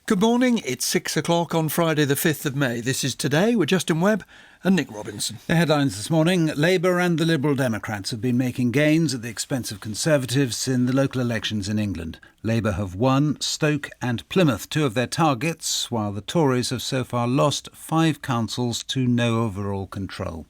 Good morning, it's 6 o'clock on Friday the 5th of May. This is Today with Justin Webb and Nick Robinson. The headlines this morning: Labour and the Liberal Democrats have been making gains at the expense of Conservatives in the local elections in England. Labour have won Stoke and Plymouth, two of their targets, while the Tories have so far lost 5 councils to no overall control.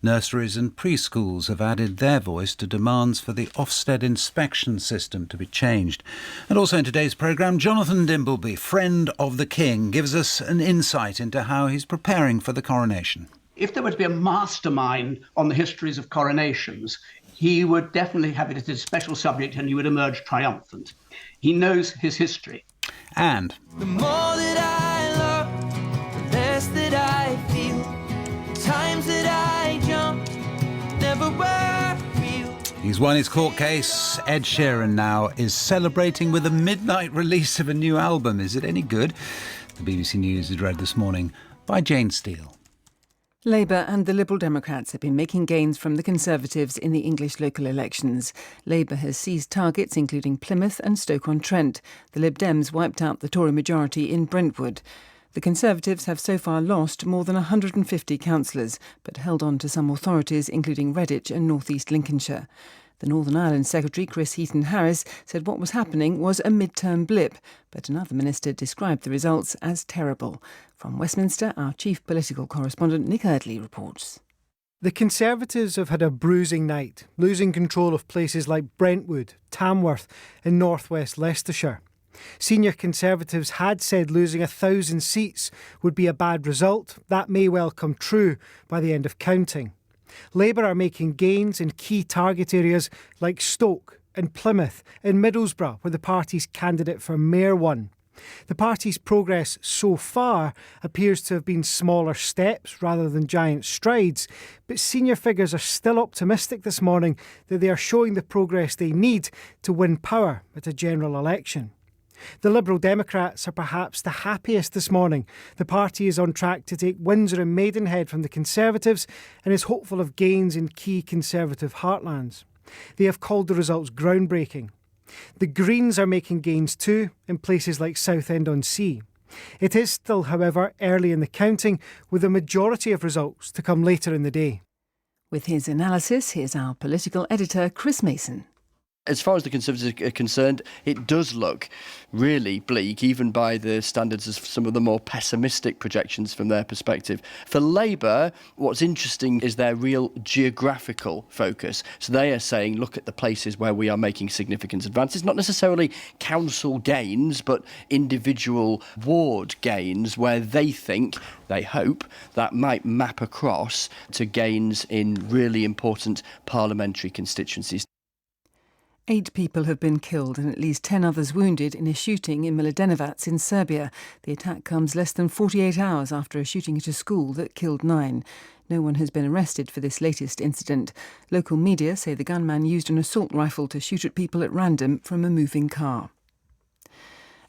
Nurseries and preschools have added their voice to demands for the Ofsted inspection system to be changed. And also in today's programme, Jonathan Dimbleby, friend of the King, gives us an insight into how he's preparing for the coronation. If there were to be a mastermind on the histories of coronations, he would definitely have it as his special subject and he would emerge triumphant. He knows his history. And the more that I love, the less that I feel. Times that I jumped never were real. He's won his court case. Ed Sheeran now is celebrating with a midnight release of a new album. Is it any good? The BBC News is read this morning by Jane Steele. Labour and the Liberal Democrats have been making gains from the Conservatives in the English local elections. Labour has seized targets including Plymouth and Stoke-on-Trent. The Lib Dems wiped out the Tory majority in Brentwood. The Conservatives have so far lost more than 150 councillors, but held on to some authorities, including Redditch and North East Lincolnshire. The Northern Ireland Secretary, Chris Heaton-Harris, said what was happening was a mid-term blip, but another minister described the results as terrible. From Westminster, our chief political correspondent Nick Eardley reports. The Conservatives have had a bruising night, losing control of places like Brentwood, Tamworth and North West Leicestershire. Senior Conservatives had said losing 1,000 seats would be a bad result. That may well come true by the end of counting. Labour are making gains in key target areas like Stoke and Plymouth and Middlesbrough, where the party's candidate for mayor won. The party's progress so far appears to have been smaller steps rather than giant strides, but senior figures are still optimistic this morning that they are showing the progress they need to win power at a general election. The Liberal Democrats are perhaps the happiest this morning. The party is on track to take Windsor and Maidenhead from the Conservatives and is hopeful of gains in key Conservative heartlands. They have called the results groundbreaking. The Greens are making gains too in places like Southend-on-Sea. It is still, however, early in the counting, with a majority of results to come later in the day. With his analysis, here's our political editor, Chris Mason. As far as the Conservatives are concerned, it does look really bleak, even by the standards of some of the more pessimistic projections from their perspective. For Labour, what's interesting is their real geographical focus. So they are saying, look at the places where we are making significant advances, not necessarily council gains, but individual ward gains where they think, they hope, that might map across to gains in really important parliamentary constituencies. 8 people have been killed and at least 10 others wounded in a shooting in Mladenovac in Serbia. The attack comes less than 48 hours after a shooting at a school that killed 9. No one has been arrested for this latest incident. Local media say the gunman used an assault rifle to shoot at people at random from a moving car.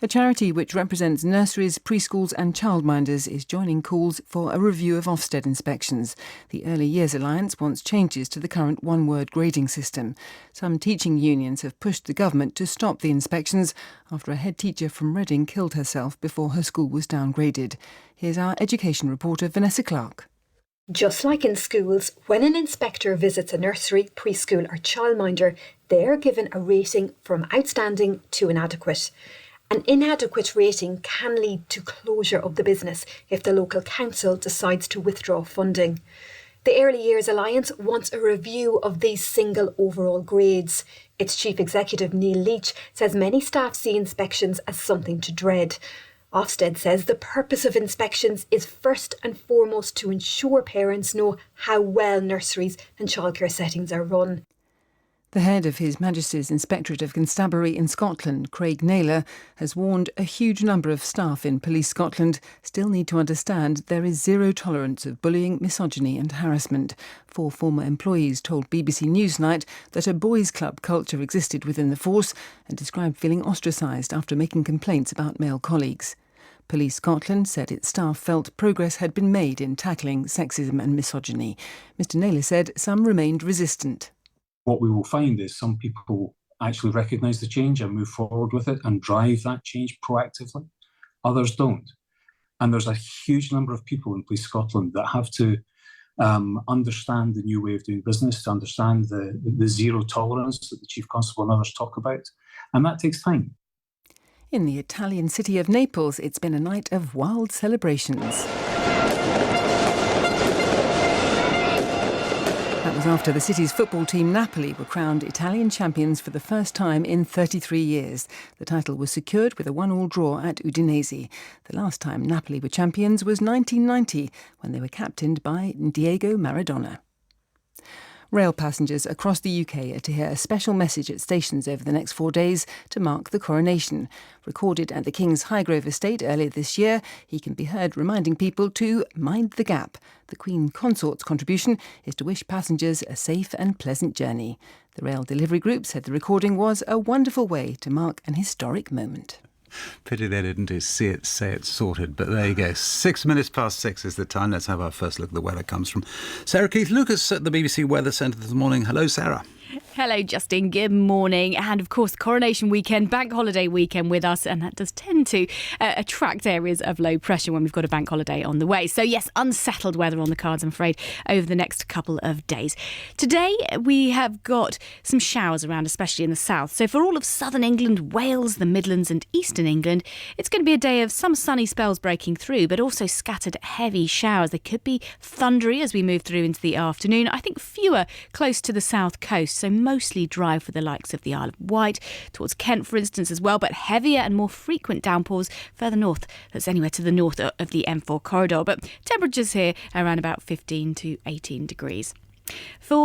A charity which represents nurseries, preschools and childminders is joining calls for a review of Ofsted inspections. The Early Years Alliance wants changes to the current one-word grading system. Some teaching unions have pushed the government to stop the inspections after a head teacher from Reading killed herself before her school was downgraded. Here's our education reporter Vanessa Clark. Just like in schools, when an inspector visits a nursery, preschool or childminder, they are given a rating from outstanding to inadequate. An inadequate rating can lead to closure of the business if the local council decides to withdraw funding. The Early Years Alliance wants a review of these single overall grades. Its chief executive, Neil Leach, says many staff see inspections as something to dread. Ofsted says the purpose of inspections is first and foremost to ensure parents know how well nurseries and childcare settings are run. The head of His Majesty's Inspectorate of Constabulary in Scotland, Craig Naylor, has warned a huge number of staff in Police Scotland still need to understand there is zero tolerance of bullying, misogyny and harassment. 4 former employees told BBC Newsnight that a boys' club culture existed within the force and described feeling ostracised after making complaints about male colleagues. Police Scotland said its staff felt progress had been made in tackling sexism and misogyny. Mr Naylor said some remained resistant. What we will find is some people actually recognise the change and move forward with it and drive that change proactively. others don't. And there's a huge number of people in Police Scotland that have to understand the new way of doing business, to understand the zero tolerance that the Chief Constable and others talk about. And that takes time. In the Italian city of Naples, it's been a night of wild celebrations. That was after the city's football team Napoli were crowned Italian champions for the first time in 33 years. The title was secured with a 1-1 draw at Udinese. The last time Napoli were champions was 1990, when they were captained by Diego Maradona. Rail passengers across the UK are to hear a special message at stations over the next 4 days to mark the coronation. Recorded at the King's Highgrove estate earlier this year, he can be heard reminding people to mind the gap. The Queen Consort's contribution is to wish passengers a safe and pleasant journey. The rail delivery group said the recording was a wonderful way to mark an historic moment. Pity they didn't do see it, say it, sorted. But there you go. 6 minutes past 6 is the time. Let's have our first look at the weather. Comes from Sarah Keith Lucas at the BBC Weather Centre this morning. Hello, Sarah. Hello, Justin. Good morning. And of course, Coronation Weekend, bank holiday weekend with us. And that does tend to attract areas of low pressure when we've got a bank holiday on the way. So yes, unsettled weather on the cards, I'm afraid, over the next couple of days. Today, we have got some showers around, especially in the south. So for all of southern England, Wales, the Midlands and eastern England, it's going to be a day of some sunny spells breaking through, but also scattered heavy showers. They could be thundery as we move through into the afternoon. I think fewer close to the south coast, so mostly dry for the likes of the Isle of Wight, towards Kent, for instance, as well, but heavier and more frequent downpours further north. That's anywhere to the north of the M4 corridor. But temperatures here are around about 15 to 18 degrees. For